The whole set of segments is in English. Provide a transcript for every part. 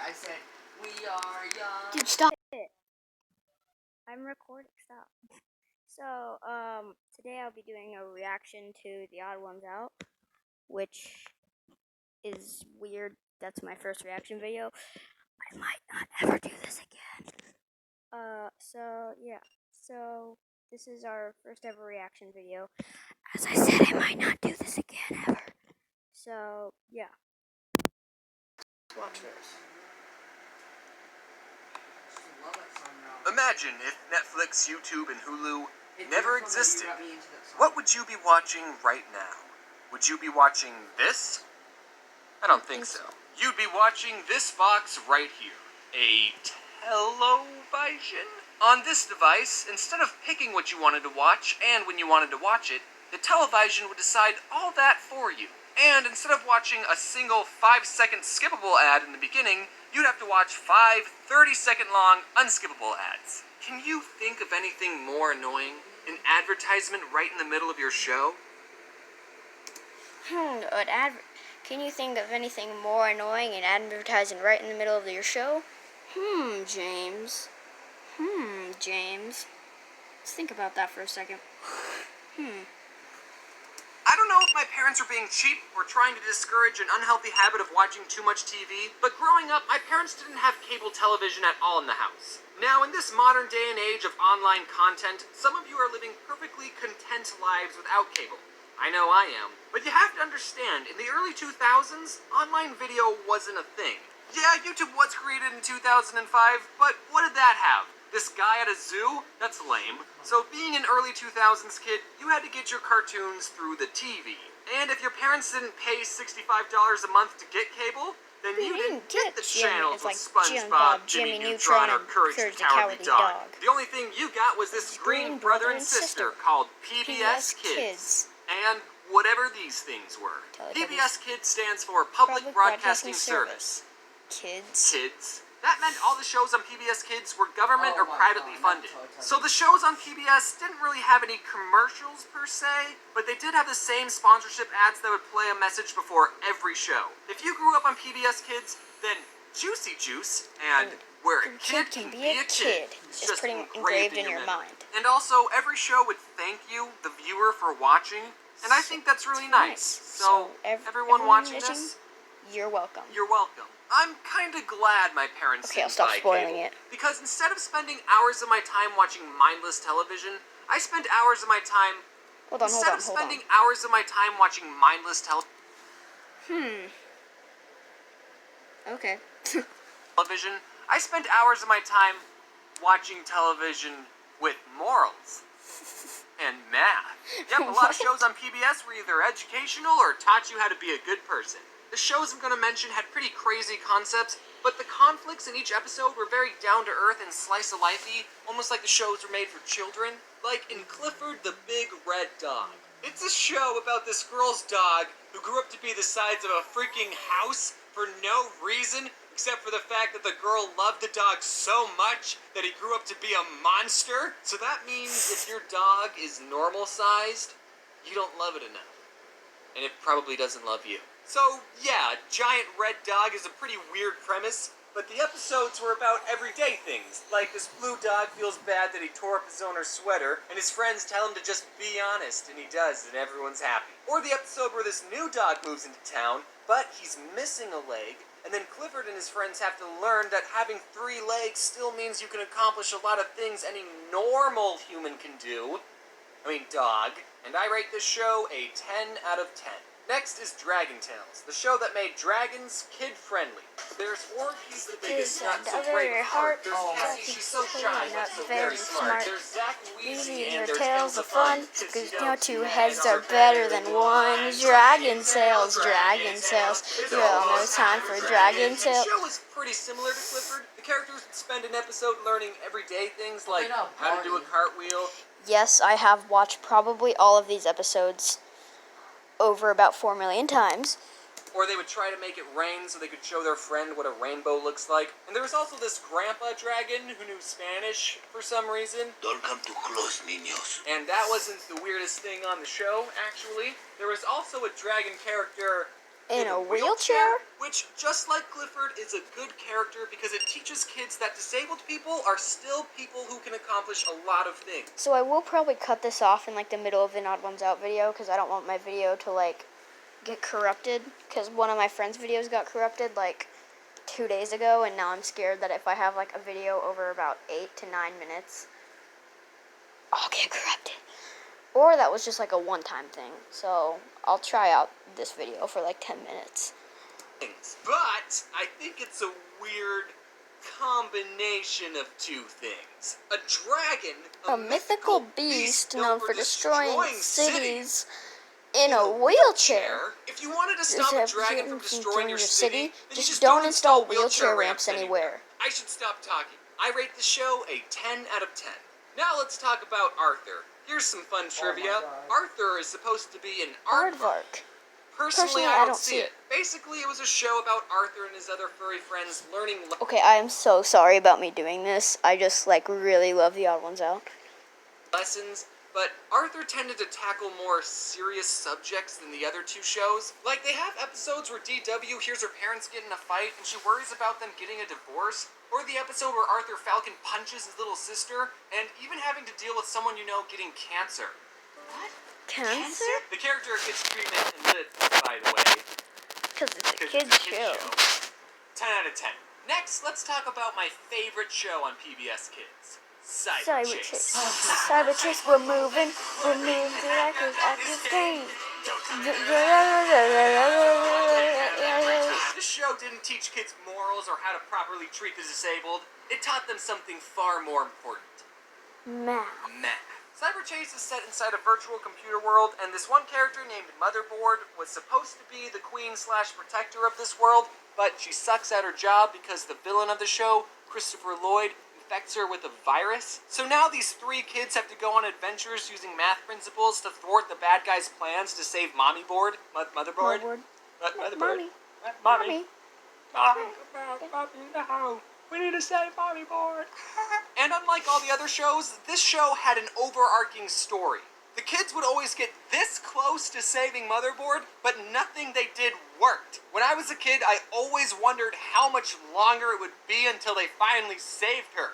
I said, we are young. Dude, stop it. I'm recording. Stop. So, today I'll be doing a reaction to The Odd Ones Out, which is weird. That's my first reaction video. I might not ever do this again. Yeah. So, this is our first ever reaction video. As I said, I might not do this again ever. So, yeah. Watch this. Imagine if Netflix, YouTube, and Hulu never existed. What would you be watching right now? Would you be watching this? I don't think so. You'd be watching this box right here. A television? On this device, instead of picking what you wanted to watch and when you wanted to watch it, the television would decide all that for you. And instead of watching a single 5-second skippable ad in the beginning, you'd have to watch 5 30-second long unskippable ads. Can you think of anything more annoying? An advertisement right in the middle of your show? Can you think of anything more annoying and advertising right in the middle of your show? James. James. Let's think about that for a second. I don't know if my parents are being cheap or trying to discourage an unhealthy habit of watching too much TV, but growing up, my parents didn't have cable television at all in the house. Now, in this modern day and age of online content, some of you are living perfectly content lives without cable. I know I am. But you have to understand, in the early 2000s, online video wasn't a thing. Yeah, YouTube was created in 2005, but what did that have? This guy at a zoo? That's lame. So being an early 2000s kid, you had to get your cartoons through the TV. And if your parents didn't pay $65 a month to get cable, then you didn't get the channels with SpongeBob, Jimmy Neutron, or Courage the Cowardly Dog. The only thing you got was this green brother and sister called PBS Kids. And whatever these things were. PBS Kids stands for Public Broadcasting Service. Kids. That meant all the shows on PBS Kids were government or privately funded. So the shows on PBS didn't really have any commercials per se, but they did have the same sponsorship ads that would play a message before every show. If you grew up on PBS Kids, then Juicy Juice and Where a Kid Can Be a Kid is just pretty engraved in your mind. And also, every show would thank you, the viewer, for watching, and I think that's really nice. So everyone watching this, you're welcome. You're welcome. I'm kinda glad my parents Okay, I'll didn't stop buy spoiling cable, it. because instead of spending hours of my time watching mindless television, I spent hours of my time... Hold on. Instead of spending hours of my time watching mindless Okay. television, I spent hours of my time watching television with morals. And math. Yep, a lot of shows on PBS were either educational or taught you how to be a good person. The shows I'm going to mention had pretty crazy concepts, but the conflicts in each episode were very down-to-earth and slice-of-lifey, almost like the shows were made for children. Like in Clifford the Big Red Dog. It's a show about this girl's dog who grew up to be the size of a freaking house for no reason, except for the fact that the girl loved the dog so much that he grew up to be a monster. So that means if your dog is normal-sized, you don't love it enough. And it probably doesn't love you. So, yeah, Giant Red Dog is a pretty weird premise, but the episodes were about everyday things, like this blue dog feels bad that he tore up his owner's sweater, and his friends tell him to just be honest, and he does, and everyone's happy. Or the episode where this new dog moves into town, but he's missing a leg, and then Clifford and his friends have to learn that having 3 legs still means you can accomplish a lot of things any normal human can do. Dog. And I rate this show a 10 out of 10. Next is Dragon Tales, the show that made dragons kid-friendly. There's Org, he's the biggest, not so brave of heart. There's Cassie, she's so shy, but so very smart. There's Zach, Wheezy, and there's tales of fun. Cause No two heads are better than one. Dragon Tales. You all know it's time for Dragon Tales. The show is pretty similar to Clifford. The characters would spend an episode learning everyday things like how to do a cartwheel. Yes, I have watched probably all of these episodes over about 4 million times. Or they would try to make it rain so they could show their friend what a rainbow looks like. And there was also this grandpa dragon who knew Spanish for some reason. Don't come too close, niños. And that wasn't the weirdest thing on the show, actually. There was also a dragon character In a wheelchair? Which, just like Clifford, is a good character because it teaches kids that disabled people are still people who can accomplish a lot of things. So I will probably cut this off in like the middle of the Odd Ones Out video because I don't want my video to like get corrupted, because one of my friends' videos got corrupted like 2 days ago, and now I'm scared that if I have like a video over about 8 to 9 minutes, I'll get corrupted. Or that was just like a one-time thing. So I'll try out this video for like 10 minutes. But I think it's a weird combination of two things. A dragon, A mythical beast known for destroying cities in a wheelchair. If you wanted to stop a dragon from destroying your city, then just you just don't install wheelchair ramps anywhere. I should stop talking. I rate the show a 10 out of 10. Now let's talk about Arthur. Here's some fun trivia. Arthur is supposed to be an aardvark. Personally, I don't see it. Basically, it was a show about Arthur and his other furry friends learning Okay, I am so sorry about me doing this. I just like really love the Odd Ones Out. lessons, but Arthur tended to tackle more serious subjects than the other two shows. Like, they have episodes where DW hears her parents get in a fight and she worries about them getting a divorce, or the episode where Arthur Falcon punches his little sister, and even having to deal with someone you know getting cancer. What? Cancer? The character gets treatment and lit, by the way. Because it's a Because kid's it's a show. 10 out of 10. Next, let's talk about my favorite show on PBS Kids. Cyber Cyber Chase. Chase. Cyber Chase, we're moving the active game. This show didn't teach kids morals or how to properly treat the disabled. It taught them something far more important. Math. Math. Cyber Chase is set inside a virtual computer world, and this one character named Motherboard was supposed to be the queen/protector of this world, but she sucks at her job because the villain of the show, Christopher Lloyd, infects her with a virus. So now these three kids have to go on adventures using math principles to thwart the bad guy's plans to save Mommy Board, Motherboard. Motherboard. Mommy. Mommy, come back, no. We need to save Mommy Board. And unlike all the other shows, this show had an overarching story. The kids would always get this close to saving Motherboard, but nothing they did worked. When I was a kid, I always wondered how much longer it would be until they finally saved her.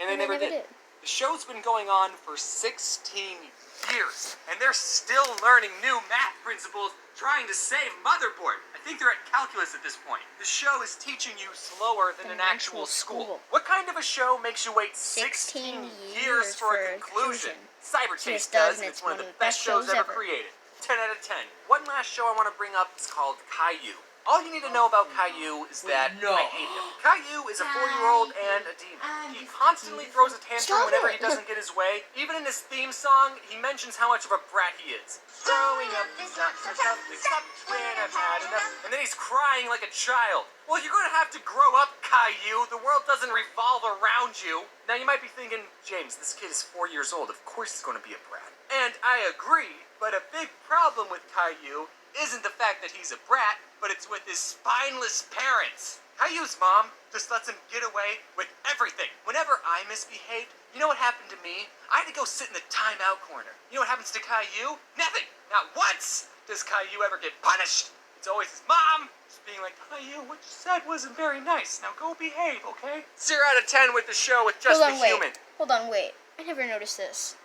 And they never did. The show's been going on for 16 years, and they're still learning new math principles trying to save Motherboard. I think they're at calculus at this point. The show is teaching you slower than an actual school. What kind of a show makes you wait 16 years for a conclusion? Cyber Chase does, and it's one of the best shows ever created. 10 out of 10. One last show I want to bring up is called Caillou. All you need to know about Caillou is that I hate him. Caillou is a 4-year-old and a demon. He constantly throws a tantrum whenever he doesn't get his way. Even in his theme song, he mentions how much of a brat he is. Growing up is not so tough, except when I've had enough. And then he's crying like a child. Well, you're going to have to grow up, Caillou. The world doesn't revolve around you. Now, you might be thinking, James, this kid is 4 years old. Of course he's going to be a brat. And I agree, but a big problem with Caillou isn't the fact that he's a brat, but it's with his spineless parents. Caillou's mom just lets him get away with everything. Whenever I misbehaved, you know what happened to me? I had to go sit in the timeout corner. You know what happens to Caillou? Nothing. Not once does Caillou ever get punished. It's always his mom just being like, Caillou, what you said wasn't very nice. Now go behave, okay? 0 out of 10 with the show with just the human. Hold on, wait. I never noticed this.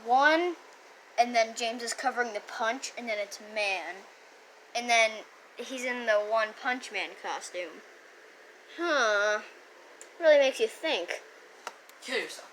1, and then James is covering the punch, and then it's man. And then he's in the One Punch Man costume. Huh. Really makes you think. Kill yourself.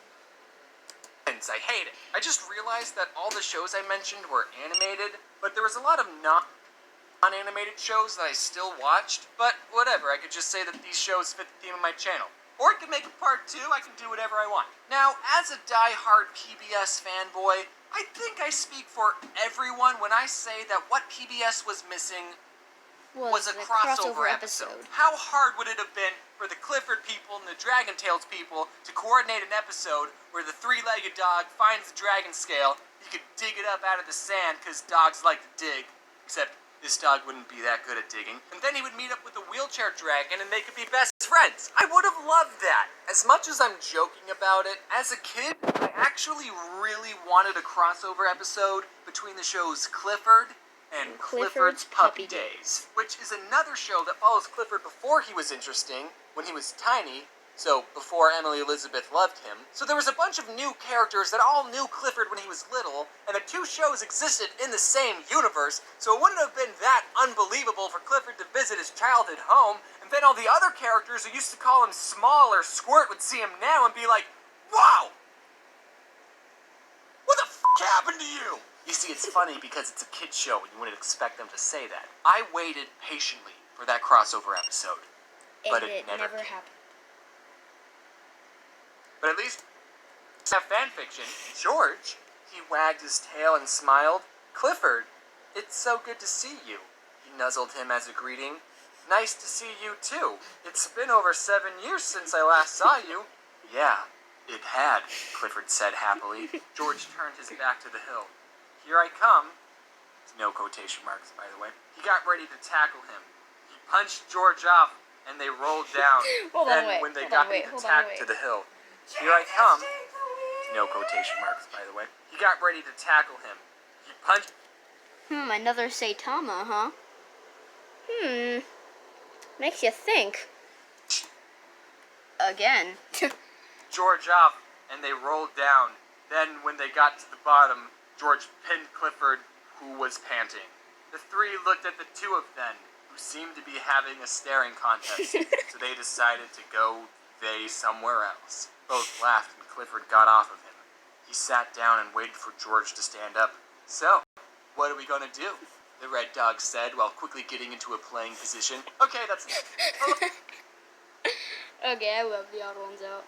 I hate it. I just realized that all the shows I mentioned were animated, but there was a lot of non-animated shows that I still watched. But whatever, I could just say that these shows fit the theme of my channel. Or I could make a part 2, I can do whatever I want. Now, as a die-hard PBS fanboy, I think I speak for everyone when I say that what PBS was missing was a crossover episode. How hard would it have been for the Clifford people and the Dragon Tales people to coordinate an episode where the 3-legged dog finds the dragon scale, he could dig it up out of the sand because dogs like to dig, except this dog wouldn't be that good at digging, and then he would meet up with the wheelchair dragon and they could be best friends. I would have loved that. As much as I'm joking about it, as a kid, I actually really wanted a crossover episode between the shows Clifford and Clifford's Clifford's Puppy Puppy Days, which is another show that follows Clifford before he was interesting, when he was tiny, so before Emily Elizabeth loved him. So there was a bunch of new characters that all knew Clifford when he was little, and the two shows existed in the same universe, so it wouldn't have been that unbelievable for Clifford to visit his childhood home, and then all the other characters who used to call him Small or Squirt would see him now and be like, wow! What the f*** happened to you? You see, it's funny because it's a kid's show and you wouldn't expect them to say that. I waited patiently for that crossover episode, but And it never came. happened. But at least have fanfiction. George, he wagged his tail and smiled. Clifford, it's so good to see you. He nuzzled him as a greeting. Nice to see you too. It's been over 7 years since I last saw you. Yeah, it had, Clifford said happily. George turned his back to the hill. Here I come. No quotation marks, by the way. He got ready to tackle him. He punched George off, and they rolled down. When they got ready to tack to the hill. Here I come. No quotation marks, by the way. He got ready to tackle him. He punched... Another Saitama, huh? Makes you think. Again. George off, and they rolled down. Then, when they got to the bottom, George pinned Clifford, who was panting. The three looked at the two of them, who seemed to be having a staring contest, so they decided to go somewhere else. Both laughed, and Clifford got off of him. He sat down and waited for George to stand up. So, what are we gonna do? The red dog said, while quickly getting into a playing position. Okay, that's it. Okay, I love the odd ones out.